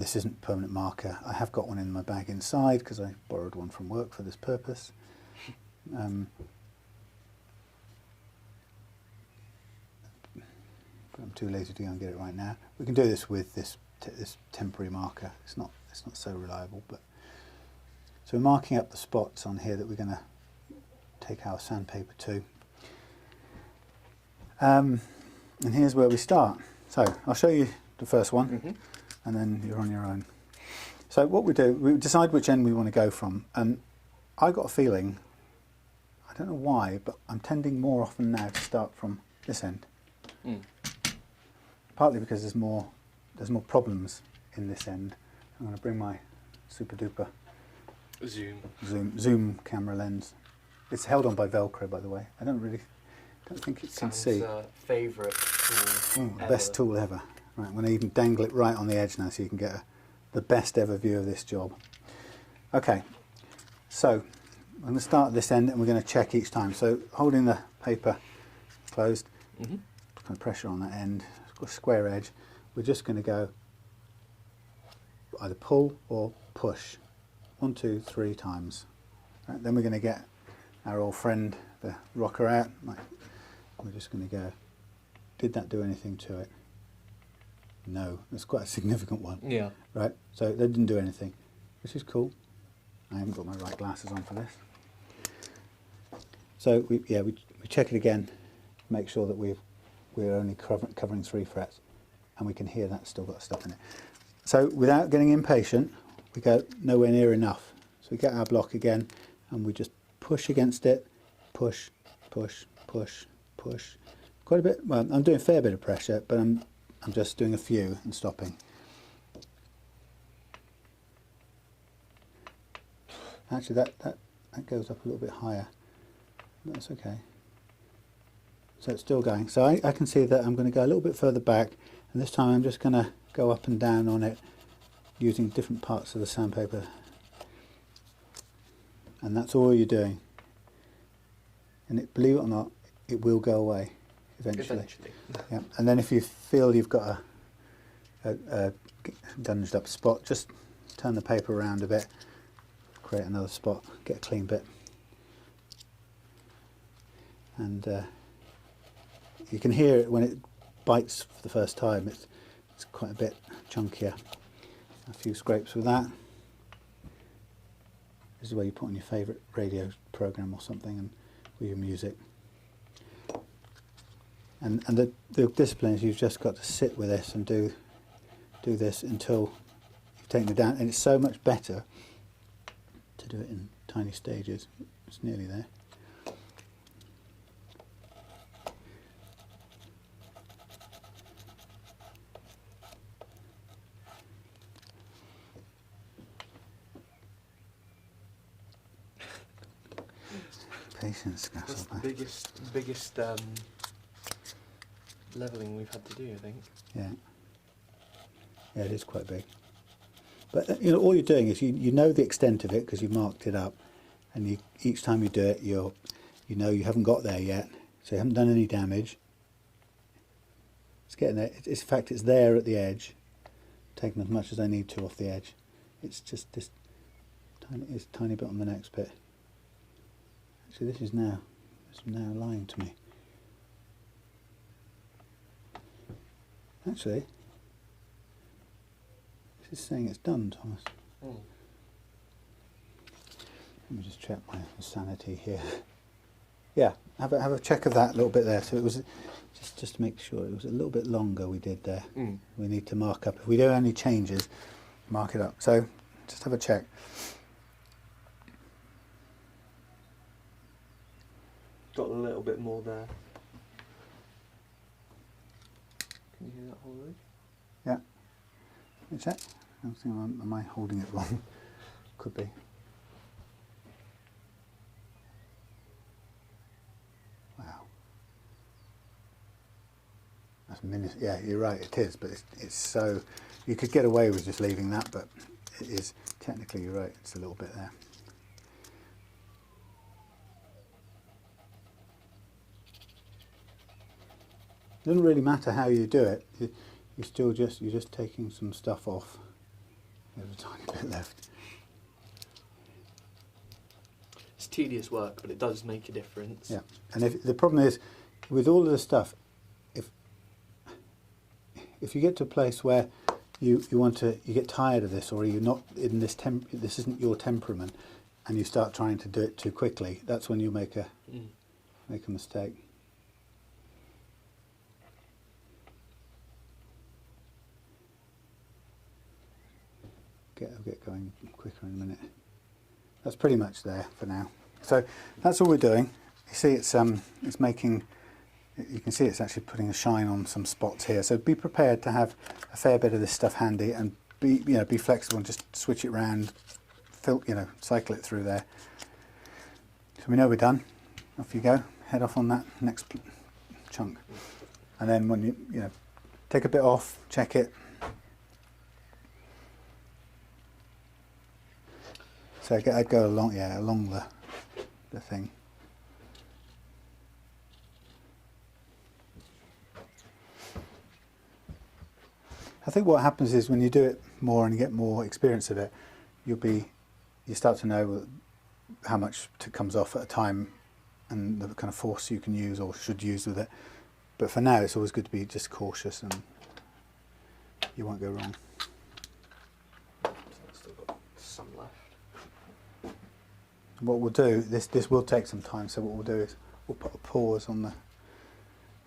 This isn't permanent marker. I have got one in my bag inside because I borrowed one from work for this purpose. I'm too lazy to go and get it right now. We can do this with this temporary marker. It's not so reliable, but so we're marking up the spots on here that we're going to take our sandpaper to. And here's where we start. So I'll show you the first one, and then you're on your own. So what we do, we decide which end we want to go from, and I got a feeling, I don't know why, but I'm tending more often now to start from this end. Partly because there's more problems in this end. I'm going to bring my super duper zoom camera lens. It's held on by Velcro, by the way. I don't think it can see. Favourite tool ever. Best tool ever. Right, I'm going to even dangle it right on the edge now so you can get the best ever view of this job. Okay, so I'm going to start at this end and we're going to check each time. So holding the paper closed, kind of pressure on that end, it's got a square edge. We're just going to go either pull or push 1, 2, 3 times. Right, then we're going to get our old friend, the rocker, out. Right, we're just going to go, did that do anything to it? No, that's quite a significant one. Yeah. Right, so they didn't do anything, which is cool. I haven't got my right glasses on for this. So we check it again, make sure that we're only covering 3 frets, and we can hear that's still got stuff in it. So without getting impatient, we go nowhere near enough. So we get our block again, and we just push against it, push, push, push, push. Quite a bit. Well, I'm doing a fair bit of pressure, but I'm just doing a few and stopping. Actually, that goes up a little bit higher. That's okay. So it's still going. So I can see that I'm going to go a little bit further back, and this time I'm just going to go up and down on it using different parts of the sandpaper. And that's all you're doing. And believe it or not, it will go away eventually. Yeah. And then if you feel you've got a dunged up spot, just turn the paper around a bit, create another spot, get a clean bit. And you can hear it when it bites for the first time. It's quite a bit chunkier. A few scrapes with that. This is where you put on your favourite radio program or something, and with your music. And the discipline is you've just got to sit with this and do this until you've taken it down. And it's so much better to do it in tiny stages. It's nearly there. Patience, that's the biggest levelling we've had to do, I think. Yeah. Yeah, it is quite big. But you know, all you're doing is you know the extent of it because you've marked it up, and each time you do it, you know you haven't got there yet, so you haven't done any damage. It's getting there. In fact, it's there at the edge, taking as much as I need to off the edge. It's just this tiny bit on the next bit. Actually, this is now lying to me. Actually, this is saying it's done, Thomas. Let me just check my sanity here. Yeah, have a check of that little bit there. So it was just to make sure it was a little bit longer we did there. We need to mark up. If we do any changes, mark it up. So just have a check. Got a little bit more there. Can you hear that whole ridge? Yeah. Let me check. I'm thinking, am I holding it wrong? Could be. Wow. That's minuscule. Yeah, you're right. It is, but it's so. You could get away with just leaving that, but it is technically. You're right. It's a little bit there. It doesn't really matter how you do it. You're just taking some stuff off There's a tiny bit left. It's tedious work, but it does make a difference. Yeah, and if the problem is with all of the stuff, if you get to a place where you get tired of this, or you're not in this this isn't your temperament, and you start trying to do it too quickly, that's when you make a mistake. I'll get going quicker in a minute. That's pretty much there for now. So that's all we're doing. You see, it's making. You can see it's actually putting a shine on some spots here. So be prepared to have a fair bit of this stuff handy, and be flexible and just switch it around, cycle it through there. So we know we're done. Off you go. Head off on that next chunk, and then when you take a bit off, check it. So I'd go along the thing. I think what happens is when you do it more and you get more experience of it, you start to know how much comes off at a time and the kind of force you can use or should use with it. But for now, it's always good to be just cautious, and you won't go wrong. Still got some left. What we'll do, this will take some time, so what we'll do is we'll put a pause on the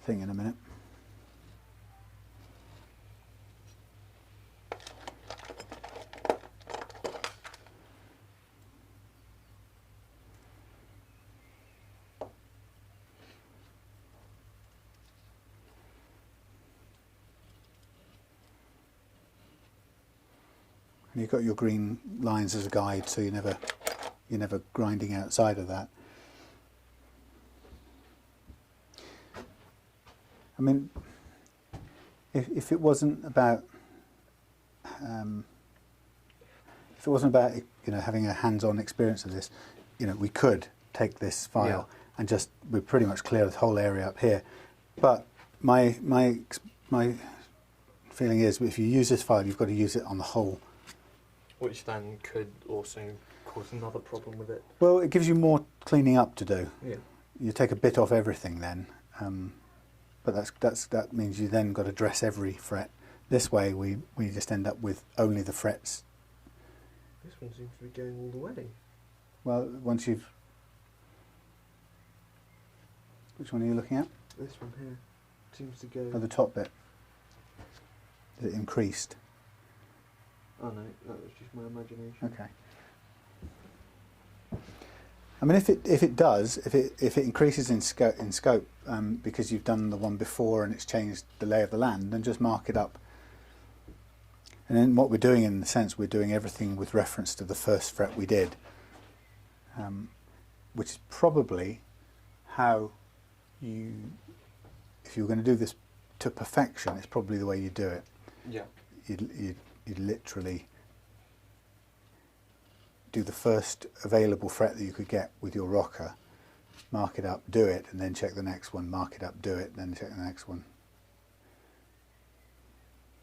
thing in a minute. And you've got your green lines as a guide, so you're never grinding outside of that. I mean, if it wasn't about having a hands-on experience of this, we could take this file and we'd pretty much clear the whole area up here. But my feeling is, if you use this file, you've got to use it on the whole. Which then could also cause another problem with it. Well, it gives you more cleaning up to do. Yeah. You take a bit off everything then, but that means you then got to dress every fret. This way, we just end up with only the frets. This one seems to be going all the way. Well, once you've... Which one are you looking at? This one here seems to go... Oh, the top bit. Is it increased? Oh no, that was just my imagination. Okay. I mean, if it increases in scope because you've done the one before and it's changed the lay of the land, then just mark it up. And then what we're doing, in the sense, we're doing everything with reference to the first fret we did, which is probably how if you were going to do this to perfection, it's probably the way you do it. Yeah. You'd literally do the first available fret that you could get with your rocker, mark it up, do it, and then check the next one, mark it up, do it, then check the next one.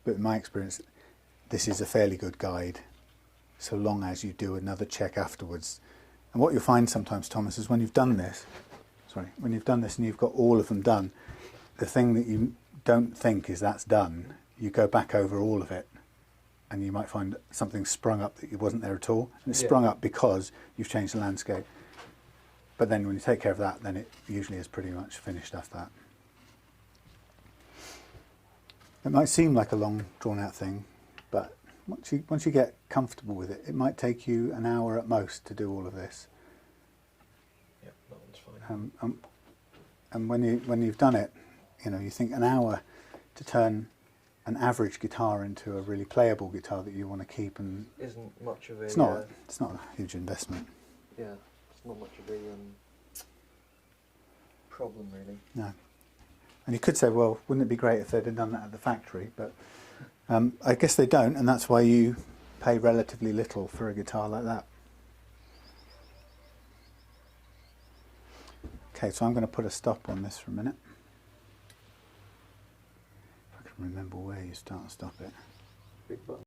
But in my experience, this is a fairly good guide, so long as you do another check afterwards. And what you'll find sometimes, Thomas, is when you've done this and you've got all of them done, the thing that you don't think is that's done, you go back over all of it, and you might find something sprung up that wasn't there at all. And it's sprung up because you've changed the landscape. But then when you take care of that, then it usually is pretty much finished after that. It might seem like a long, drawn-out thing, but once you get comfortable with it, it might take you an hour at most to do all of this. Yeah, that one's fine. And when you've done it, you think an hour to turn an average guitar into a really playable guitar that you want to keep, and isn't much of a... It's not a huge investment. Yeah, it's not much of a problem really. No. And you could say, well, wouldn't it be great if they'd have done that at the factory? But I guess they don't, and that's why you pay relatively little for a guitar like that. Okay, so I'm going to put a stop on this for a minute. If I can remember where you start and stop it. Big button.